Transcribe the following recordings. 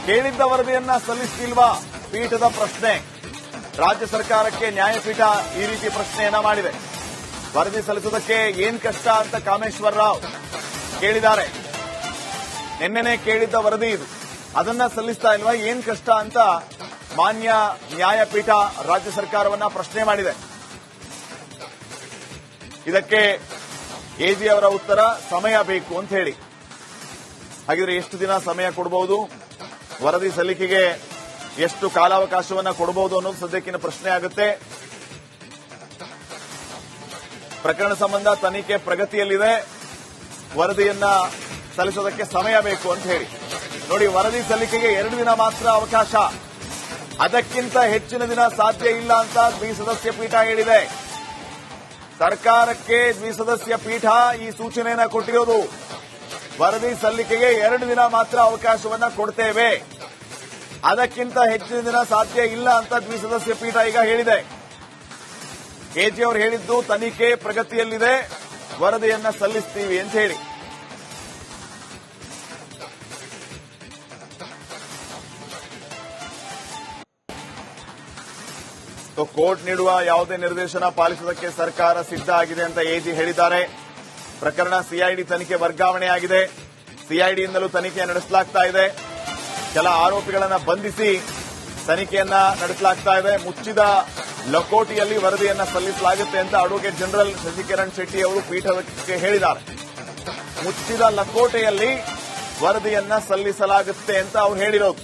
ಕೇಳಿದ್ದ ವರದಿಯನ್ನ ಸಲ್ಲಿಸ್ತಿಲ್ವಾ ಪೀಠದ ಪ್ರಶ್ನೆ. ರಾಜ್ಯ ಸರ್ಕಾರಕ್ಕೆ ನ್ಯಾಯಪೀಠ ಈ ರೀತಿ ಪ್ರಶ್ನೆಯನ್ನ ಮಾಡಿದೆ. ವರದಿ ಸಲ್ಲಿಸುವುದಕ್ಕೆ ಏನ್ ಕಷ್ಟ ಅಂತ ಕಾಮೇಶ್ವರ ರಾವ್ ಕೇಳಿದ್ದಾರೆ. ನಿನ್ನೆನೆ ಕೇಳಿದ್ದ ವರದಿ ಇದು, ಅದನ್ನ ಸಲ್ಲಿಸ್ತಾ ಇಲ್ವಾ, ಏನ್ ಕಷ್ಟ ಅಂತ ಮಾನ್ಯ ನ್ಯಾಯಪೀಠ ರಾಜ್ಯ ಸರ್ಕಾರವನ್ನ ಪ್ರಶ್ನೆ ಮಾಡಿದೆ. ಇದಕ್ಕೆ ಎಜಿ ಅವರ ಉತ್ತರ ಸಮಯ ಬೇಕು ಅಂತ ಹೇಳಿ. ಹಾಗಿದ್ರೆ ಎಷ್ಟು ದಿನ ಸಮಯ ಕೊಡಬಹುದು, ವರದಿ ಸಲ್ಲಿಕೆಗೆ ಎಷ್ಟು ಕಾಲಾವಕಾಶವನ್ನ ಕೊಡಬಹುದು ಅನ್ನೋದು ಸದ್ಯಕ್ಕಿನ ಪ್ರಶ್ನೆ ಆಗುತ್ತೆ. ಪ್ರಕರಣ ಸಂಬಂಧ ತನಿಖೆ ಪ್ರಗತಿಯಲ್ಲಿದೆ, ವರದಿಯನ್ನ ಸಲ್ಲಿಸೋದಕ್ಕೆ ಸಮಯ ಬೇಕು ಅಂತ ಹೇಳಿ. ನೋಡಿ, ವರದಿ ಸಲ್ಲಿಕೆಗೆ 2 ದಿನ ಮಾತ್ರ ಅವಕಾಶ, ಅದಕ್ಕಿಂತ ಹೆಚ್ಚಿನ ದಿನ ಸಾಧ್ಯ ಇಲ್ಲ ಅಂತ ದ್ವಿಸದಸ್ಯ ಪೀಠ ಹೇಳಿದೆ. ಸರ್ಕಾರಕ್ಕೆ ದ್ವಿಸದಸ್ಯ ಪೀಠ ಈ ಸೂಚನೆಯನ್ನ ಕೊಟ್ಟಿರೋದು. ವರದಿ ಸಲ್ಲಿಕೆಗೆ 2 ದಿನ ಮಾತ್ರ ಅವಕಾಶವನ್ನ ಕೊಡ್ತೇವೆ, ಅದಕ್ಕಿಂತ ಹೆಚ್ಚಿನ ದಿನ ಸಾಧ್ಯ ಇಲ್ಲ ಅಂತ ದ್ವಿಸದಸ್ಯ ಪೀಠ ಈಗ ಹೇಳಿದೆ. ಕೆಜಿ ಅವರು ಹೇಳಿದ್ದು ತನಿಖೆ ಪ್ರಗತಿಯಲ್ಲಿದೆ, ವರದಿಯನ್ನ ಸಲ್ಲಿಸ್ತೀವಿ ಅಂತ ಹೇಳಿ. ಕೋರ್ಟ್ ನೀಡುವ ಯಾವುದೇ ನಿರ್ದೇಶನ ಪಾಲಿಸುವುದಕ್ಕೆ ಸರ್ಕಾರ ಸಿದ್ಧ ಆಗಿದೆ ಅಂತ ಎಜಿ ಹೇಳಿದ್ದಾರೆ. ಪ್ರಕರಣ ಸಿಐಡಿ ತನಿಖೆ ವರ್ಗಾವಣೆಯಾಗಿದೆ. ಸಿಐಡಿಯಿಂದಲೂ ತನಿಖೆ ನಡೆಸಲಾಗ್ತಾ ಇದೆ. ಕೆಲ ಆರೋಪಿಗಳನ್ನು ಬಂಧಿಸಿ ತನಿಖೆಯನ್ನ ನಡೆಸಲಾಗ್ತಾ ಇದೆ. ಮುಚ್ಚಿದ ಲಕೋಟಿಯಲ್ಲಿ ವರದಿಯನ್ನ ಸಲ್ಲಿಸಲಾಗುತ್ತೆ ಅಂತ ಅಡ್ವೊಕೇಟ್ ಜನರಲ್ ಶಶಿಕಿರಣ್ ಶೆಟ್ಟಿ ಅವರು ಪೀಠಕ್ಕೆ ಹೇಳಿದ್ದಾರೆ. ಮುಚ್ಚಿದ ಲಕೋಟೆಯಲ್ಲಿ ವರದಿಯನ್ನ ಸಲ್ಲಿಸಲಾಗುತ್ತೆ ಅಂತ ಅವರು ಹೇಳಿರೋದು.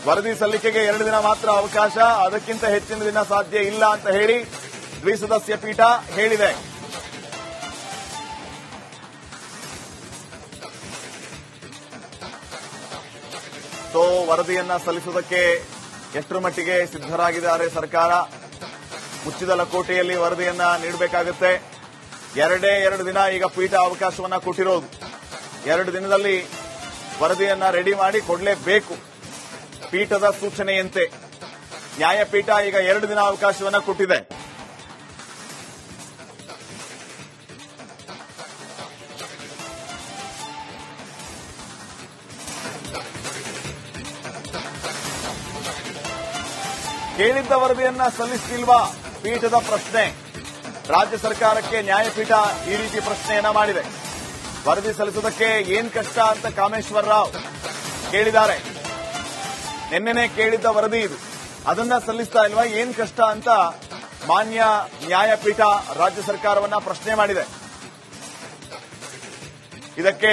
ವರದಿ ಸಲ್ಲಿಕೆಗೆ 2 ದಿನ ಮಾತ್ರ ಅವಕಾಶ, ಅದಕ್ಕಿಂತ ಹೆಚ್ಚಿನ ದಿನ ಸಾಧ್ಯ ಇಲ್ಲ ಅಂತ ಹೇಳಿ ದ್ವಿಸದಸ್ಯ ಪೀಠ ಹೇಳಿದೆ. ವರದಿಯನ್ನ ಸಲ್ಲಿಸುವುದಕ್ಕೆ ಎಷ್ಟರ ಮಟ್ಟಿಗೆ ಸಿದ್ದರಾಗಿದ್ದಾರೆ ಸರ್ಕಾರ. ಮುಚ್ಚಿದ ಲಕೋಟೆಯಲ್ಲಿ ವರದಿಯನ್ನ ನೀಡಬೇಕಾಗುತ್ತೆ. 2 ದಿನ ಈಗ ಪೀಠ ಅವಕಾಶವನ್ನ ಕೊಟ್ಟಿರೋದು. 2 ದಿನದಲ್ಲಿ ವರದಿಯನ್ನ ರೆಡಿ ಮಾಡಿ ಕೊಡಲೇಬೇಕು ಪೀಠದ ಸೂಚನೆಯಂತೆ. ನ್ಯಾಯಪೀಠ ಈಗ 2 ದಿನ ಅವಕಾಶವನ್ನ ಕೊಟ್ಟಿದೆ. ಕೇಳಿದ್ದ ವರದಿಯನ್ನ ಸಲ್ಲಿಸ್ತಿಲ್ವಾ ಪೀಠದ ಪ್ರಶ್ನೆ. ರಾಜ್ಯ ಸರ್ಕಾರಕ್ಕೆ ನ್ಯಾಯಪೀಠ ಈ ರೀತಿ ಪ್ರಶ್ನೆಯನ್ನ ಮಾಡಿದೆ. ವರದಿ ಸಲ್ಲಿಸುವುದಕ್ಕೆ ಏನ್ ಕಷ್ಟ ಅಂತ ಕಾಮೇಶ್ವರ ರಾವ್ ಕೇಳಿದ್ದಾರೆ. ನಿನ್ನೆನೆ ಕೇಳಿದ್ದ ವರದಿ ಇದು, ಅದನ್ನ ಸಲ್ಲಿಸ್ತಾ ಇಲ್ವಾ, ಏನ್ ಕಷ್ಟ ಅಂತ ಮಾನ್ಯ ನ್ಯಾಯಪೀಠ ರಾಜ್ಯ ಸರ್ಕಾರವನ್ನ ಪ್ರಶ್ನೆ ಮಾಡಿದೆ. ಇದಕ್ಕೆ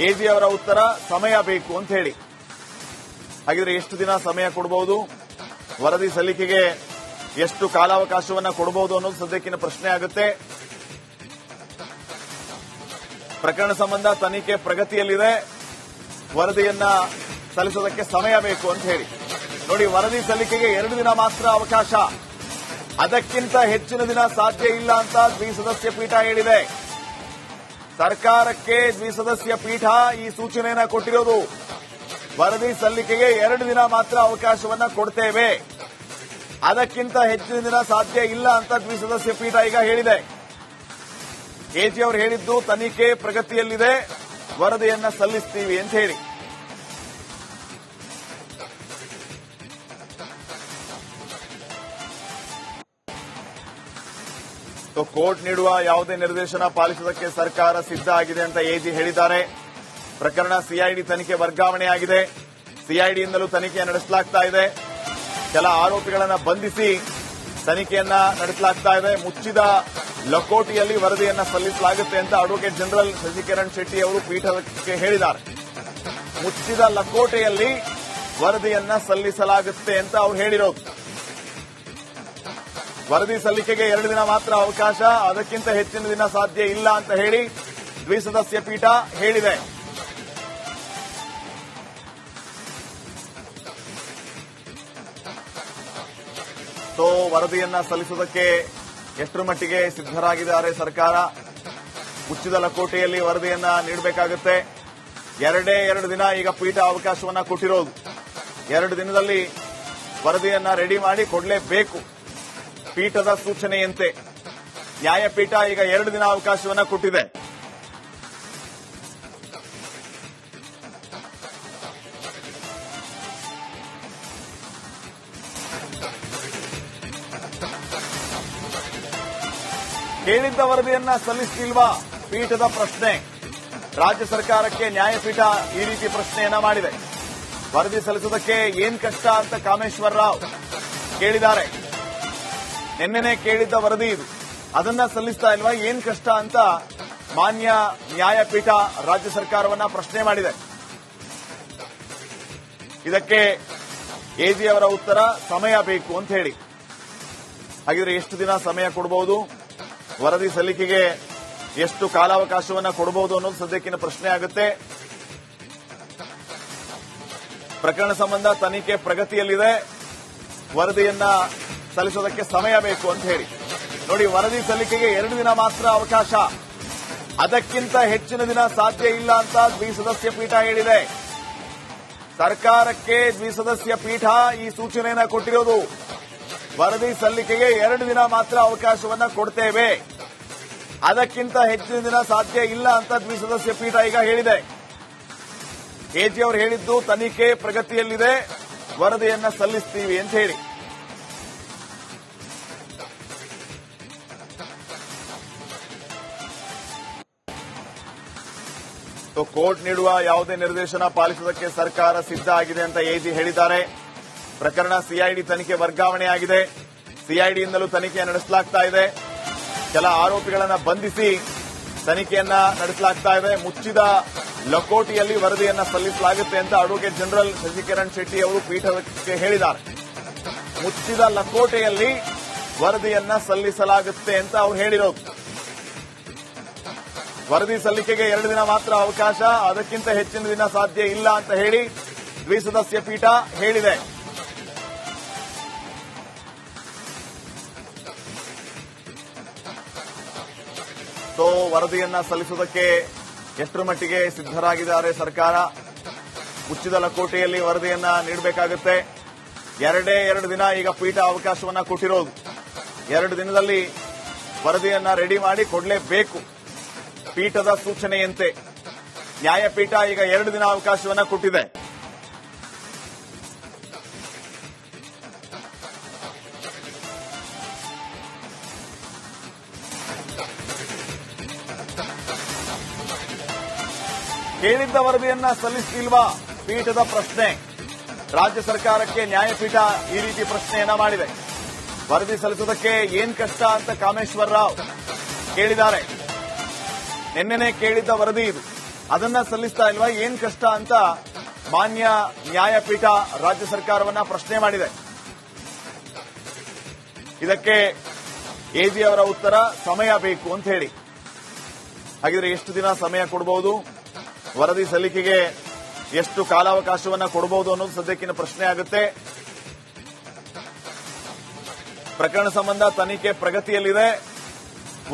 ಎಜಿ ಅವರ ಉತ್ತರ ಸಮಯ ಬೇಕು ಅಂತ ಹೇಳಿ. ಹಾಗಿದ್ರೆ ಎಷ್ಟು ದಿನ ಸಮಯ ಕೊಡಬಹುದು, ವರದಿ ಸಲ್ಲಿಕೆಗೆ ಎಷ್ಟು ಕಾಲಾವಕಾಶವನ್ನ ಕೊಡಬಹುದು ಅನ್ನೋದು ಸದ್ಯಕ್ಕಿನ ಪ್ರಶ್ನೆ ಆಗುತ್ತೆ. ಪ್ರಕರಣ ಸಂಬಂಧ ತನಿಖೆ ಪ್ರಗತಿಯಲ್ಲಿದೆ, ವರದಿಯನ್ನ ಸಲ್ಲಿಸೋದಕ್ಕೆ ಸಮಯ ಬೇಕು ಅಂತ ಹೇಳಿ. ನೋಡಿ, ವರದಿ ಸಲ್ಲಿಕೆಗೆ 2 ದಿನ ಮಾತ್ರ ಅವಕಾಶ, ಅದಕ್ಕಿಂತ ಹೆಚ್ಚಿನ ದಿನ ಸಾಧ್ಯ ಇಲ್ಲ ಅಂತ ದ್ವಿಸದಸ್ಯ ಪೀಠ ಹೇಳಿದೆ. ಸರ್ಕಾರಕ್ಕೆ ದ್ವಿಸದಸ್ಯ ಪೀಠ ಈ ಸೂಚನೆಯನ್ನ ಕೊಟ್ಟಿರೋದು. ವರದಿ ಸಲ್ಲಿಕೆಗೆ 2 ದಿನ ಮಾತ್ರ ಅವಕಾಶವನ್ನ ಕೊಡ್ತೇವೆ, ಅದಕ್ಕಿಂತ ಹೆಚ್ಚಿನ ದಿನ ಸಾಧ್ಯ ಇಲ್ಲ ಅಂತ ದ್ವಿಸದಸ್ಯ ಪೀಠ ಈಗ ಹೇಳಿದೆ. ಕೆಜಿ ಅವರು ಹೇಳಿದ್ದು ತನಿಖೆ ಪ್ರಗತಿಯಲ್ಲಿದೆ, ವರದಿಯನ್ನ ಸಲ್ಲಿಸ್ತೀವಿ ಅಂತ ಹೇಳಿ. ಕೋರ್ಟ್ ನೀಡುವ ಯಾವುದೇ ನಿರ್ದೇಶನ ಪಾಲಿಸುವುದಕ್ಕೆ ಸರ್ಕಾರ ಸಿದ್ಧ ಆಗಿದೆ ಅಂತ ಎಜಿ ಹೇಳಿದ್ದಾರೆ. ಪ್ರಕರಣ ಸಿಐಡಿ ತನಿಖೆ ವರ್ಗಾವಣೆಯಾಗಿದೆ. ಸಿಐಡಿಯಿಂದಲೂ ತನಿಖೆ ನಡೆಸಲಾಗ್ತಾ ಇದೆ. ಕೆಲ ಆರೋಪಿಗಳನ್ನು ಬಂಧಿಸಿ ತನಿಖೆಯನ್ನ ನಡೆಸಲಾಗ್ತಾ ಇದೆ. ಮುಚ್ಚಿದ ಲಕೋಟಿಯಲ್ಲಿ ವರದಿಯನ್ನ ಸಲ್ಲಿಸಲಾಗುತ್ತೆ ಅಂತ ಅಡ್ವೊಕೇಟ್ ಜನರಲ್ ಶಶಿಕಿರಣ್ ಶೆಟ್ಟಿ ಅವರು ಪೀಠಕ್ಕೆ ಹೇಳಿದ್ದಾರೆ. ಮುಚ್ಚಿದ ಲಕೋಟೆಯಲ್ಲಿ ವರದಿಯನ್ನ ಸಲ್ಲಿಸಲಾಗುತ್ತೆ ಅಂತ ಅವರು ಹೇಳಿರೋದು. ವರದಿ ಸಲ್ಲಿಕೆಗೆ 2 ದಿನ ಮಾತ್ರ ಅವಕಾಶ, ಅದಕ್ಕಿಂತ ಹೆಚ್ಚಿನ ದಿನ ಸಾಧ್ಯ ಇಲ್ಲ ಅಂತ ಹೇಳಿ ದ್ವಿಸದಸ್ಯ ಪೀಠ ಹೇಳಿದೆ. ವರದಿಯನ್ನ ಸಲ್ಲಿಸುವುದಕ್ಕೆ ಎಷ್ಟರ ಮಟ್ಟಿಗೆ ಸಿದ್ದರಾಗಿದ್ದಾರೆ ಸರ್ಕಾರ. ಮುಚ್ಚಿದ ಲಕೋಟೆಯಲ್ಲಿ ವರದಿಯನ್ನ ನೀಡಬೇಕಾಗುತ್ತೆ. 2 ದಿನ ಈಗ ಪೀಠ ಅವಕಾಶವನ್ನ ಕೊಟ್ಟಿರೋದು. 2 ದಿನದಲ್ಲಿ ವರದಿಯನ್ನ ರೆಡಿ ಮಾಡಿ ಕೊಡಲೇಬೇಕು ಪೀಠದ ಸೂಚನೆಯಂತೆ. ನ್ಯಾಯಪೀಠ ಈಗ 2 ದಿನ ಅವಕಾಶವನ್ನ ಕೊಟ್ಟಿದೆ. ಕೇಳಿದ್ದ ವರದಿಯನ್ನ ಸಲ್ಲಿಸಲಿಲ್ವಾ ಪೀಠದ ಪ್ರಶ್ನೆ. ರಾಜ್ಯ ಸರ್ಕಾರಕ್ಕೆ ನ್ಯಾಯಪೀಠ ಈ ರೀತಿ ಪ್ರಶ್ನೆಯನ್ನ ಮಾಡಿದೆ. ವರದಿ ಸಲ್ಲಿಸುವುದಕ್ಕೆ ಏನ್ ಕಷ್ಟ ಅಂತ ಕಾಮೇಶ್ವರ್ ರಾವ್ ಕೇಳಿದ್ದಾರೆ. ನಿನ್ನೆನೆ ಕೇಳಿದ್ದ ವರದಿ ಇದು, ಅದನ್ನ ಸಲ್ಲಿಸ್ತಾ ಇಲ್ವಾ, ಏನ್ ಕಷ್ಟ ಅಂತ ಮಾನ್ಯ ನ್ಯಾಯಪೀಠ ರಾಜ್ಯ ಸರ್ಕಾರವನ್ನ ಪ್ರಶ್ನೆ ಮಾಡಿದೆ. ಇದಕ್ಕೆ ಎಜಿ ಅವರ ಉತ್ತರ ಸಮಯ ಬೇಕು ಅಂತ ಹೇಳಿ. ಹಾಗಿದ್ರೆ ಎಷ್ಟು ದಿನ ಸಮಯ ಕೊಡಬಹುದು, ವರದಿ ಸಲ್ಲಿಕೆಗೆ ಎಷ್ಟು ಕಾಲಾವಕಾಶವನ್ನ ಕೊಡಬಹುದು ಅನ್ನೋದು ಸದ್ಯಕ್ಕಿನ ಪ್ರಶ್ನೆ ಆಗುತ್ತೆ. ಪ್ರಕರಣ ಸಂಬಂಧ ತನಿಖೆ ಪ್ರಗತಿಯಲ್ಲಿದೆ, ವರದಿಯನ್ನ ಸಲ್ಲಿಸೋದಕ್ಕೆ ಸಮಯ ಬೇಕು ಅಂತ ಹೇಳಿ. ನೋಡಿ, ವರದಿ ಸಲ್ಲಿಕೆಗೆ 2 ದಿನ ಮಾತ್ರ ಅವಕಾಶ, ಅದಕ್ಕಿಂತ ಹೆಚ್ಚಿನ ದಿನ ಸಾಧ್ಯ ಇಲ್ಲ ಅಂತ ದ್ವಿಸದಸ್ಯ ಪೀಠ ಹೇಳಿದೆ. ಸರ್ಕಾರಕ್ಕೆ ದ್ವಿಸದಸ್ಯ ಪೀಠ ಈ ಸೂಚನೆಯನ್ನ ಕೊಟ್ಟಿರೋದು. ವರದಿ ಸಲ್ಲಿಕೆಗೆ 2 ದಿನ ಮಾತ್ರ ಅವಕಾಶವನ್ನ ಕೊಡ್ತೇವೆ, ಅದಕ್ಕಿಂತ ಹೆಚ್ಚಿನ ದಿನ ಸಾಧ್ಯ ಇಲ್ಲ ಅಂತ ದ್ವಿಸದಸ್ಯ ಪೀಠ ಈಗ ಹೇಳಿದೆ. ಎಜಿ ಅವರು ಹೇಳಿದ್ದು ತನಿಖೆ ಪ್ರಗತಿಯಲ್ಲಿದೆ, ವರದಿಯನ್ನ ಸಲ್ಲಿಸ್ತೀವಿ ಅಂತ ಹೇಳಿ. ಕೋರ್ಟ್ ನೀಡುವ ಯಾವುದೇ ನಿರ್ದೇಶನ ಪಾಲಿಸುವುದಕ್ಕೆ ಸರ್ಕಾರ ಸಿದ್ಧ ಆಗಿದೆ ಅಂತ ಎಜಿ ಹೇಳಿದ್ದಾರೆ. ಪ್ರಕರಣ ಸಿಐಡಿ ತನಿಖೆ ವರ್ಗಾವಣೆಯಾಗಿದೆ. ಸಿಐಡಿಯಿಂದಲೂ ತನಿಖೆ ನಡೆಸಲಾಗ್ತಾ ಇದೆ. ಕೆಲ ಆರೋಪಿಗಳನ್ನು ಬಂಧಿಸಿ ತನಿಖೆಯನ್ನ ನಡೆಸಲಾಗ್ತಾ ಇದೆ. ಮುಚ್ಚಿದ ಲಕೋಟಿಯಲ್ಲಿ ವರದಿಯನ್ನ ಸಲ್ಲಿಸಲಾಗುತ್ತೆ ಅಂತ ಅಡ್ವೊಕೇಟ್ ಜನರಲ್ ಶಶಿಕಿರಣ್ ಶೆಟ್ಟಿ ಅವರು ಪೀಠಕ್ಕೆ ಹೇಳಿದ್ದಾರೆ. ಮುಚ್ಚಿದ ಲಕೋಟೆಯಲ್ಲಿ ವರದಿಯನ್ನ ಸಲ್ಲಿಸಲಾಗುತ್ತೆ ಅಂತ ಅವರು ಹೇಳಿರೋದು. ವರದಿ ಸಲ್ಲಿಕೆಗೆ 2 ದಿನ ಮಾತ್ರ ಅವಕಾಶ, ಅದಕ್ಕಿಂತ ಹೆಚ್ಚಿನ ದಿನ ಸಾಧ್ಯ ಇಲ್ಲ ಅಂತ ಹೇಳಿ ದ್ವಿಸದಸ್ಯ ಪೀಠ ಹೇಳಿದೆ. ವರದಿಯನ್ನ ಸಲ್ಲಿಸುವುದಕ್ಕೆ ಎಷ್ಟರ ಮಟ್ಟಿಗೆ ಸಿದ್ದರಾಗಿದ್ದಾರೆ ಸರ್ಕಾರ. ಮುಚ್ಚಿದ ಲಕೋಟೆಯಲ್ಲಿ ವರದಿಯನ್ನ ನೀಡಬೇಕಾಗುತ್ತೆ. 2 ದಿನ ಈಗ ಪೀಠ ಅವಕಾಶವನ್ನ ಕೊಟ್ಟಿರೋದು. 2 ದಿನದಲ್ಲಿ ವರದಿಯನ್ನ ರೆಡಿ ಮಾಡಿ ಕೊಡಲೇಬೇಕು. ಪೀಠದ ಸೂಚನೆಯಂತೆ ನ್ಯಾಯಪೀಠ ಈಗ 2 ದಿನ ಅವಕಾಶವನ್ನ ಕೊಟ್ಟಿದೆ. ಕೇಳಿದ್ದ ವರದಿಯನ್ನ ಸಲ್ಲಿಸಲಿಲ್ವಾ ಪೀಠದ ಪ್ರಶ್ನೆ. ರಾಜ್ಯ ಸರ್ಕಾರಕ್ಕೆ ನ್ಯಾಯಪೀಠ ಈ ರೀತಿ ಪ್ರಶ್ನೆಯನ್ನ ಮಾಡಿದೆ. ವರದಿ ಸಲ್ಲಿಸುವುದಕ್ಕೆ ಏನ್ ಕಷ್ಟ ಅಂತ ಕಾಮೇಶ್ವರ್ ರಾವ್ ಕೇಳಿದ್ದಾರೆ. ನಿನ್ನೆನೆ ಕೇಳಿದ್ದ ವರದಿ ಇದು, ಅದನ್ನ ಸಲ್ಲಿಸ್ತಾ ಇಲ್ವಾ, ಏನ್ ಕಷ್ಟ ಅಂತ ಮಾನ್ಯ ನ್ಯಾಯಪೀಠ ರಾಜ್ಯ ಸರ್ಕಾರವನ್ನ ಪ್ರಶ್ನೆ ಮಾಡಿದೆ. ಇದಕ್ಕೆ ಎಜಿ ಅವರ ಉತ್ತರ ಸಮಯ ಬೇಕು ಅಂತ ಹೇಳಿ. ಹಾಗಿದ್ರೆ ಎಷ್ಟು ದಿನ ಸಮಯ ಕೊಡಬಹುದು, ವರದಿ ಸಲ್ಲಿಕೆಗೆ ಎಷ್ಟು ಕಾಲಾವಕಾಶವನ್ನ ಕೊಡಬಹುದು ಅನ್ನೋದು ಸದ್ಯಕ್ಕಿನ ಪ್ರಶ್ನೆ ಆಗುತ್ತೆ. ಪ್ರಕರಣ ಸಂಬಂಧ ತನಿಖೆ ಪ್ರಗತಿಯಲ್ಲಿದೆ,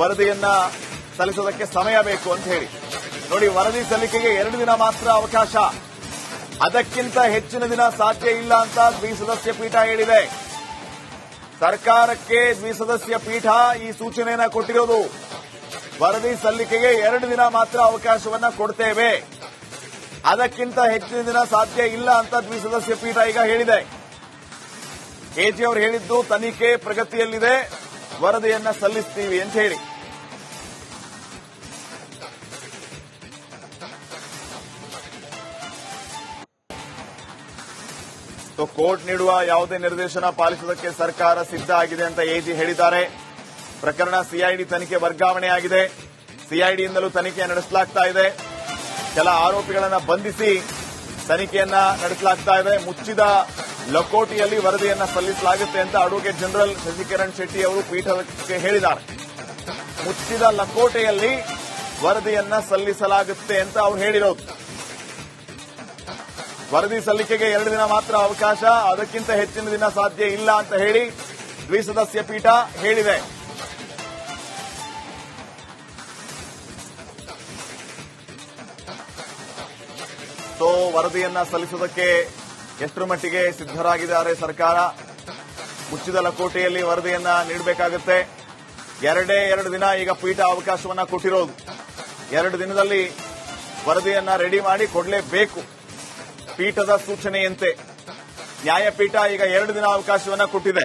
ವರದಿಯನ್ನ ಸಲ್ಲಿಸೋದಕ್ಕೆ ಸಮಯ ಬೇಕು ಅಂತ ಹೇಳಿ. ನೋಡಿ, ವರದಿ ಸಲ್ಲಿಕೆಗೆ 2 ದಿನ ಮಾತ್ರ ಅವಕಾಶ, ಅದಕ್ಕಿಂತ ಹೆಚ್ಚಿನ ದಿನ ಸಾಧ್ಯ ಇಲ್ಲ ಅಂತ ದ್ವಿಸದಸ್ಯ ಪೀಠ ಹೇಳಿದೆ. ಸರ್ಕಾರಕ್ಕೆ ದ್ವಿಸದಸ್ಯ ಪೀಠ ಈ ಸೂಚನೆಯನ್ನ ಕೊಟ್ಟಿರೋದು. ವರದಿ ಸಲ್ಲಿಕೆಗೆ 2 ದಿನ ಮಾತ್ರ ಅವಕಾಶವನ್ನ ಕೊಡ್ತೇವೆ, ಅದಕ್ಕಿಂತ ಹೆಚ್ಚಿನ ದಿನ ಸಾಧ್ಯ ಇಲ್ಲ ಅಂತ ದ್ವಿಸದಸ್ಯ ಪೀಠ ಈಗ ಹೇಳಿದೆ. ಎಜಿ ಅವರು ಹೇಳಿದ್ದು ತನಿಖೆ ಪ್ರಗತಿಯಲ್ಲಿದೆ, ವರದಿಯನ್ನ ಸಲ್ಲಿಸ್ತೀವಿ ಅಂತ ಹೇಳಿ. ಕೋರ್ಟ್ ನೀಡುವ ಯಾವುದೇ ನಿರ್ದೇಶನ ಪಾಲಿಸುವುದಕ್ಕೆ ಸರ್ಕಾರ ಸಿದ್ಧ ಆಗಿದೆ ಅಂತ ಎಜಿ ಹೇಳಿದ್ದಾರೆ. ಪ್ರಕರಣ ಸಿಐಡಿ ತನಿಖೆ ವರ್ಗಾವಣೆಯಾಗಿದೆ. ಸಿಐಡಿಯಿಂದಲೂ ತನಿಖೆ ನಡೆಸಲಾಗ್ತಾ ಇದೆ. ಕೆಲ ಆರೋಪಿಗಳನ್ನು ಬಂಧಿಸಿ ತನಿಖೆಯನ್ನ ನಡೆಸಲಾಗ್ತಾ ಇದೆ. ಮುಚ್ಚಿದ ಲಕೋಟಿಯಲ್ಲಿ ವರದಿಯನ್ನ ಸಲ್ಲಿಸಲಾಗುತ್ತೆ ಅಂತ ಅಡ್ವೊಕೇಟ್ ಜನರಲ್ ಶಶಿಕಿರಣ್ ಶೆಟ್ಟಿ ಅವರು ಪೀಠಕ್ಕೆ ಹೇಳಿದ್ದಾರೆ. ಮುಚ್ಚಿದ ಲಕೋಟೆಯಲ್ಲಿ ವರದಿಯನ್ನ ಸಲ್ಲಿಸಲಾಗುತ್ತೆ ಅಂತ ಅವರು ಹೇಳಿರೋದು. ವರದಿ ಸಲ್ಲಿಕೆಗೆ 2 ದಿನ ಮಾತ್ರ ಅವಕಾಶ, ಅದಕ್ಕಿಂತ ಹೆಚ್ಚಿನ ದಿನ ಸಾಧ್ಯ ಇಲ್ಲ ಅಂತ ಹೇಳಿ ದ್ವಿಸದಸ್ಯ ಪೀಠ ಹೇಳಿದೆ. ವರದಿಯನ್ನ ಸಲ್ಲಿಸುವುದಕ್ಕೆ ಎಷ್ಟರ ಮಟ್ಟಿಗೆ ಸಿದ್ದರಾಗಿದ್ದಾರೆ ಸರ್ಕಾರ. ಮುಚ್ಚಿದ ಲಕೋಟೆಯಲ್ಲಿ ವರದಿಯನ್ನ ನೀಡಬೇಕಾಗುತ್ತೆ. 2 ದಿನ ಈಗ ಪೀಠ ಅವಕಾಶವನ್ನ ಕೊಟ್ಟಿರೋದು. 2 ದಿನದಲ್ಲಿ ವರದಿಯನ್ನ ರೆಡಿ ಮಾಡಿ ಕೊಡಲೇಬೇಕು. ಪೀಠದ ಸೂಚನೆಯಂತೆ ನ್ಯಾಯಪೀಠ ಈಗ 2 ದಿನ ಅವಕಾಶವನ್ನ ಕೊಟ್ಟಿದೆ.